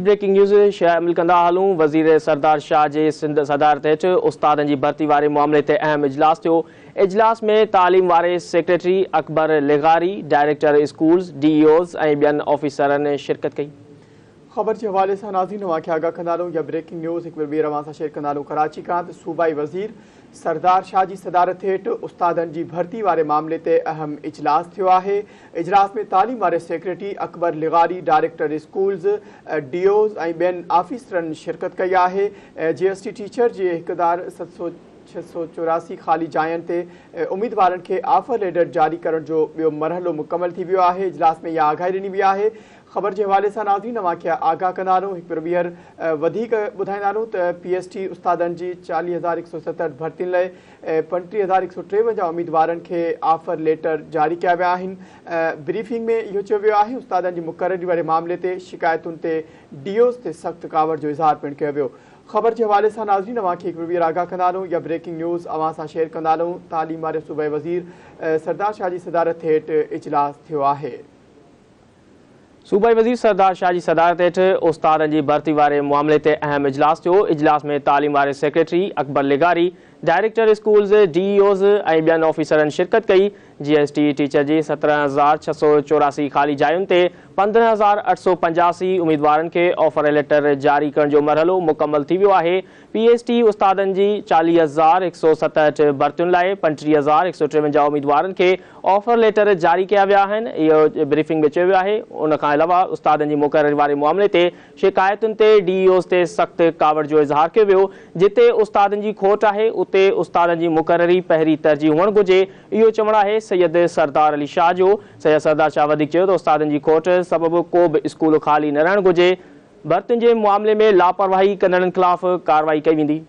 Breaking news शामिल कंदा हलूं। वज़ीर सरदार शाह जे सिंध सदारत हेठ उस्तादनि जी भर्ती वारे मामले ते अहम इजलास थियो। इजलास में तालीम वारे सेक्रेटरी अकबर लिगारी, डायरेक्टर स्कूल्स, DEOs ऐं ॿियनि ऑफिसरनि शिरकत कई। ख़बर के हवाले से नाज़रीन अवां आगाह कंदा हलूं या ब्रेकिंग न्यूज़ एक बार अवां सां शेयर कंदा हलूं। कराची का सूबाई वज़ीर सरदार शाह जी सदारत हेठ उस्तादनि जी भर्ती वारे मामले ते अहम इजलास थियो आहे। इजलास में तालीम वारे सेक्रेटरी अकबर लिगारी, डायरेक्टर स्कूल्स, DEOs ऐं ॿियनि ऑफिसरनि शिरकत कई आहे। GST टीचर जे हिकदार 684 खाली जायनि ते उम्मीदवारनि खे ऑफर लेटर जारी करण जो ॿियो मरहलो मुकमल थी वियो आहे। इजलास में इहा आगाही ॾिनी वई आहे। ख़बर के हवाले से नाज़रीन अवां खे आगाह कंदा हलूं। हिकु बार ॿीहर वधीक ॿुधाईंदा हलूं त PST उस्तादनि जी 40,167 भर्तियुनि लाइ 35,153 उम्मीदवारनि खे ऑफर लेटर जारी कया विया आहिनि। ब्रीफिंग में इहो चयो वियो आहे उस्तादनि जी मुक़ररी वारे मामले ते शिकायतुनि ते DEOs ते सख़्त कावड़ जो इज़हार पिणु कयो वियो। ख़बर के हवाले से नाज़रीन अवां खे हिकु ॿीहर आगाह कंदा हलूं या ब्रेकिंग न्यूज़ अवां सां शेयर कंदा हलूं। तालीम वारे सूबाई वज़ीर सरदार शाह जी सदारत हेठ इजलास थियो आहे। सूबाई वज़ीर सरदार शाह जी सदारत हेठ उस्तादनि जी भर्ती वारे मामले ते अहम इजलास थियो। इजलास में तालीम वारे सेक्रेटरी अकबर लिगारी, डायरेक्टर स्कूल्स, DEOs ऐं ॿियनि ऑफिसरनि शिरकत कई। GST टीचर जी 17,684 खाली जायुनि ते 15,885 उम्मीदवारनि खे ऑफर लेटर जारी करण जो मरहलो मुकमल थी वियो आहे। PST उस्तादनि जी 40,167 भर्तियुनि लाइ 35,153 उम्मीदवारनि खे ऑफर लेटर जारी कया विया आहिनि। इहो ब्रीफिंग में चयो वियो आहे। उन खां अलावा उस्तादनि जी मुक़ररी वारे मामले ते शिकायतुनि ते DEOs ते सख़्त कावड़ जो इज़हार कयो वियो। जिते उस्तादनि जी खोट आहे उते उस्तादनि जी मुक़ररी पहिरीं तरजीह हुअणु घुरिजे, इहो चवणु आहे सैयद सरदार अली शाह जो। सैयद सरदार शाह वधीक चयो त उस्तादनि जी खोट सबबि को बि स्कूल ख़ाली न रहणु घुरिजे। भर्तियुनि जे मामले में लापरवाही कंदड़नि ख़िलाफ़ कार्रवाई कई वेंदी।